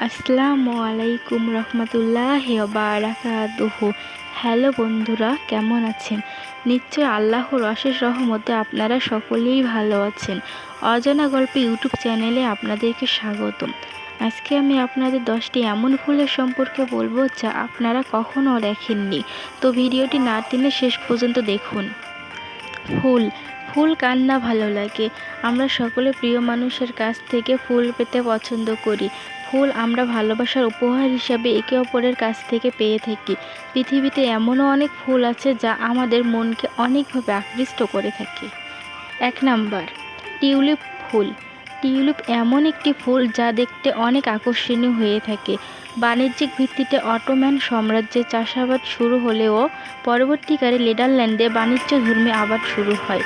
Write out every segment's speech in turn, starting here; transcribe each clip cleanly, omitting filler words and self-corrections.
আসসালামু আলাইকুম রহমতুল্লাহি ওয়া বারাকাতুহু। হ্যালো বন্ধুরা, কেমন আছেন? নিশ্চয় আল্লাহর অশেষ রহমতে আপনারা সকলেই ভালো আছেন। অজানা গল্প ইউটিউব চ্যানেলে আপনাদেরকে স্বাগতম। আজকে আমি আপনাদের 10টি এমন ফুলের সম্পর্কে বলবো যা আপনারা কখনো দেখেননি। তো ভিডিওটি না টেনে শেষ পর্যন্ত দেখুন। ফুল ফুল কার না ভালো লাগে। আমরা সকলে প্রিয় মানুষের কাছ থেকে ফুল পেতে পছন্দ করি। ফুল আমরা ভালোবাসার উপহার হিসাবে একে অপরের কাছ থেকে পেয়ে থাকি। পৃথিবীতে এমনও অনেক ফুল আছে যা আমাদের মনকে অনেকভাবে আকৃষ্ট করে থাকে। 1 নাম্বার, টিউলিপ ফুল। টিউলিপ এমন একটি ফুল যা দেখতে অনেক আকর্ষণীয় হয়ে থাকে। বাণিজ্যিক ভিত্তিতে অটোম্যান সাম্রাজ্যে চাষাবাদ শুরু হলেও পরবর্তীকালে নেদারল্যান্ডে বাণিজ্যধর্মী আবাদ শুরু হয়।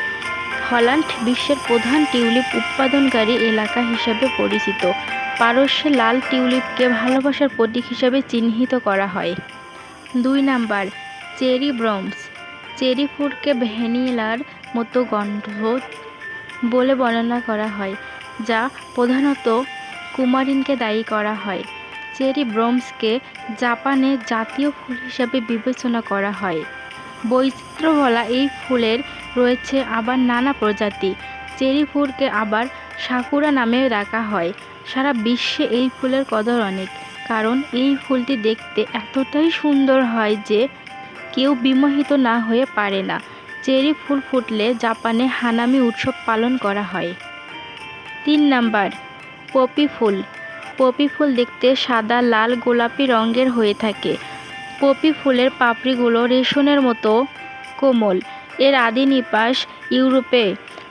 হল্যান্ড বিশ্বের প্রধান টিউলিপ উৎপাদনকারী এলাকা হিসাবে পরিচিত। পারস্যে লাল টিউলিপকে ভালোবাসার প্রতীক হিসাবে চিহ্নিত করা হয়। 2 নাম্বার, চেরি ব্লসম। চেরি ফুলকে ভ্যানিলার মতো গন্ধ বলে বর্ণনা করা হয়, যা প্রধানত কুমারিনকে দায়ী করা হয়। চেরি ব্লসমকে জাপানের জাতীয় ফুল হিসাবে বিবেচনা করা হয়। বৈচিত্র্যভরা এই ফুলের রয়েছে আবার নানা প্রজাতি। চেরি ফুলকে আবার সাকুরা নামেও ডাকা হয়। সারা বিশ্বে এই ফুলের কদর অনেক, কারণ এই ফুলটি দেখতে এতটাই সুন্দর হয় যে কেউ বিমোহিত না হয়ে পারে না। চেরি ফুল ফুটলে জাপানে হানামি উৎসব পালন করা হয়। 3 নাম্বার, পপি ফুল। পপি ফুল দেখতে সাদা, লাল, গোলাপি রঙের হয়ে থাকে। পপি ফুলের পাপড়িগুলো রেশমের মতো কোমল। এর আদি নিবাস ইউরোপে।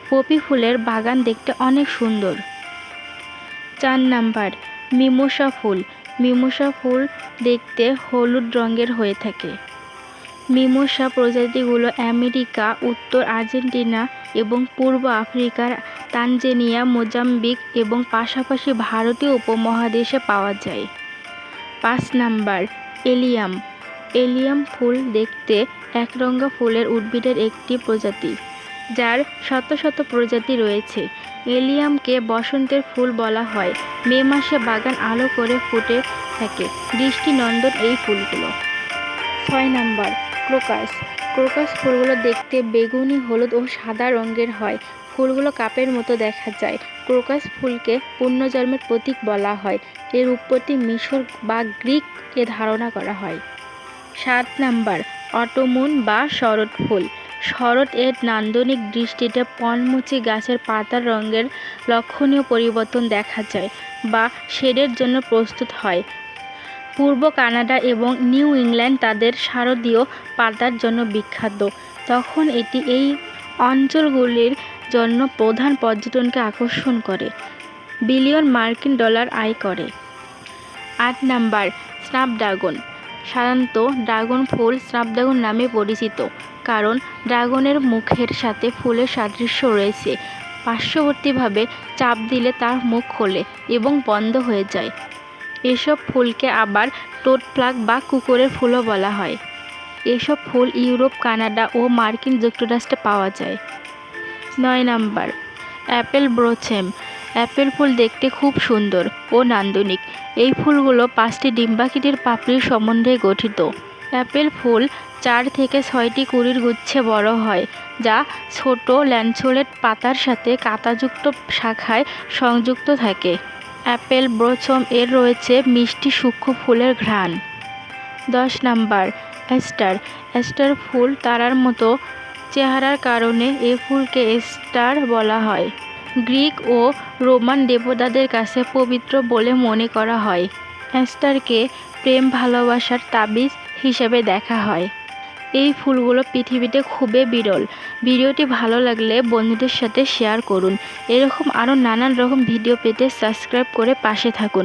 পপি ফুলের বাগান দেখতে অনেক সুন্দর। 4 নাম্বার, মিমোসা ফুল। মিমোসা ফুল দেখতে হলুদ রঙের হয়ে থাকে। মিমোসা প্রজাতিগুলো আমেরিকা, উত্তর আর্জেন্টিনা এবং পূর্ব আফ্রিকার তানজানিয়া, মোজাম্বিক এবং পাশাপাশি ভারতীয় উপমহাদেশে পাওয়া যায়। 5 নাম্বার, এলিয়াম। এলিয়াম ফুল দেখতে একরঙা ফুলের উদ্ভিদের একটি প্রজাতি, যার শত শত প্রজাতি রয়েছে। এলিয়ামকে বসন্তের ফুল বলা হয়। মে মাসে বাগান আলো করে ফুটে থাকে। দৃষ্টিনন্দন এই ফুলগুলো। 6 নাম্বার, ক্রোকাস। ক্রোকাস ফুলগুলো দেখতে বেগুনি, হলুদ ও সাদা রঙের হয়। ফুলগুলো কাপের মতো দেখা যায়। ক্রোকাস ফুলকে পুনর্জন্মের প্রতীক বলা হয়। এর উৎপত্তি মিশর বা গ্রিক এ ধারণা করা হয়। 7 নাম্বার, অটোমুন বা শরৎ ফুল। শরৎ এর নান্দনিক দৃষ্টিতে পর্ণমোচী গাছের পাতার রঙের লক্ষণীয় পরিবর্তন দেখা যায় বা শেডের জন্য প্রস্তুত হয়। পূর্ব কানাডা এবং নিউ ইংল্যান্ড তাদের শারদীয় পাতার জন্য বিখ্যাত। তখন এটি এই অঞ্চলগুলির জন্য প্রধান পর্যটনকে আকর্ষণ করে। বিলিয়ন মার্কিন ডলার আয় করে। 8 নাম্বার, স্ন্যাপড্রাগন। সাধারণত ড্রাগন ফুল স্ন্যাপড্রাগন নামে পরিচিত, কারণ ড্রাগনের মুখের সাথে ফুলের সাদৃশ্য রয়েছে। পার্শ্ববর্তীভাবে চাপ দিলে তার মুখ খোলে এবং বন্ধ হয়ে যায়। এসব ফুলকে আবার টোড ফ্লাগ বা কুকুরের ফুলও বলা হয়। এসব ফুল ইউরোপ, কানাডা ও মার্কিন যুক্তরাষ্ট্রে পাওয়া যায়। 9 নাম্বার, অ্যাপেল ব্লসম। অ্যাপেল ফুল দেখতে খুব সুন্দর ও নান্দনিক। এই ফুলগুলো 5টি ডিম্বাকৃতির পাপড়ির সমন্বয়ে গঠিত। অ্যাপেল ফুল 4 থেকে 6টি কুঁড়ির গুচ্ছে বড় হয়, যা ছোট ল্যান্সেট পাতার সাথে কাঁটাযুক্ত শাখায় সংযুক্ত থাকে। অ্যাপেল ব্লসম এর রয়েছে মিষ্টি সূক্ষ্ম ফুলের ঘ্রাণ। 10 নাম্বার, অ্যাস্টার। অ্যাস্টার ফুল তারার মতো চেহারার কারণে এ ফুলকে এস্টার বলা হয়। গ্রিক ও রোমান দেবতাদের কাছে পবিত্র বলে মনে করা হয়। অ্যাস্টারকে প্রেম ভালোবাসার তাবিজ হিসেবে দেখা হয়। এই ফুলগুলো পৃথিবীতে খুবই বিরল। ভিডিওটি ভালো লাগলে বন্ধুদের সাথে শেয়ার করুন। এরকম আরও নানান রকম ভিডিও পেতে সাবস্ক্রাইব করে পাশে থাকুন।